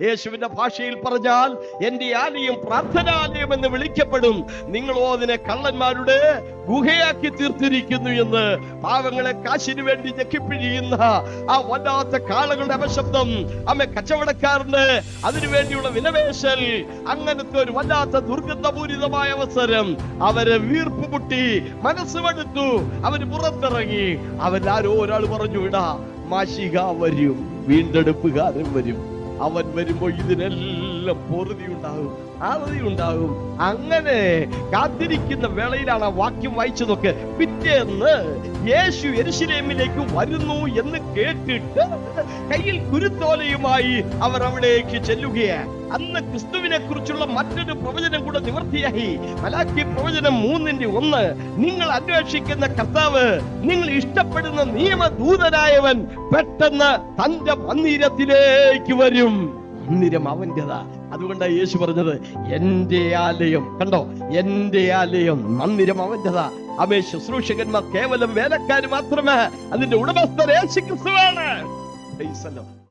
യേശുവിന്റെ ഭാഷയിൽ പറഞ്ഞാൽ എന്റെ ആലയം പ്രാർത്ഥനാലയം എന്ന് വിളിക്കപ്പെടും. നിങ്ങളോ അതിനെ കള്ളന്മാരുടെ ഗുഹയാക്കി തീർത്തിരിക്കുന്നു എന്ന്. പാവങ്ങളെ കാശിന് വേണ്ടി ഞെക്കിപ്പിഴിയുന്ന ആ വല്ലാത്ത കാളകളുടെ അപശബ്ദം, അമ്മ കച്ചവടക്കാരന് അതിനുവേണ്ടിയുള്ള വിലപേശൽ, അങ്ങനത്തെ ഒരു വല്ലാത്ത ദുർഗന്ധപൂരിതമായ അവസരം. അവര് വീർപ്പ് മുട്ടി, മനസ്സ് മടുത്തു, അവര് പുറത്തിറങ്ങി. അവരാരോ ഒരാൾ പറഞ്ഞു, ഇടാ മാഷിക വരും, വീണ്ടെടുപ്പുകാരൻ വരും. അവൻ വരുമ്പോ ഇതിനെല്ലാം പൊറുതി ഉണ്ടാകും, ആവതി ഉണ്ടാകും. അങ്ങനെ കാത്തിരിക്കുന്ന വേളയിലാണ് ആ വാക്യം വായിച്ചതൊക്കെ. പിറ്റേന്ന് യേശു യെരൂശലേമിലേക്ക് വരുന്നു എന്ന് കേട്ടിട്ട് കയ്യിൽ കുരുത്തോലയുമായി അവർ അവിടേക്ക് ചെല്ലുകയാണ്. അന്ന് ക്രിസ്തുവിനെ കുറിച്ചുള്ള മറ്റൊരു പ്രവചനം കൂടെ നിവർത്തിയായി. മലാക്കി പ്രവചനം 3:1, നിങ്ങൾ അന്വേഷിക്കുന്ന കർത്താവ്, നിങ്ങൾ ഇഷ്ടപ്പെടുന്ന നിയമദൂതനായവൻ പെട്ടെന്ന് തന്റെ മന്ദിരത്തിലേക്ക് വരും. മന്ദിരം അവന്റേതാ. അതുകൊണ്ടാണ് യേശു പറഞ്ഞത്, എന്റെ ആലയം, കണ്ടോ, എന്റെ ആലയം, മന്ദിരം അവന്റേതാ. അവയെ ശുശ്രൂഷകന്മാർ കേവലം വേലക്കാർ മാത്രമേ, അതിന്റെ ഉടമസ്ഥൻ യേശു ക്രിസ്തുവാണ്.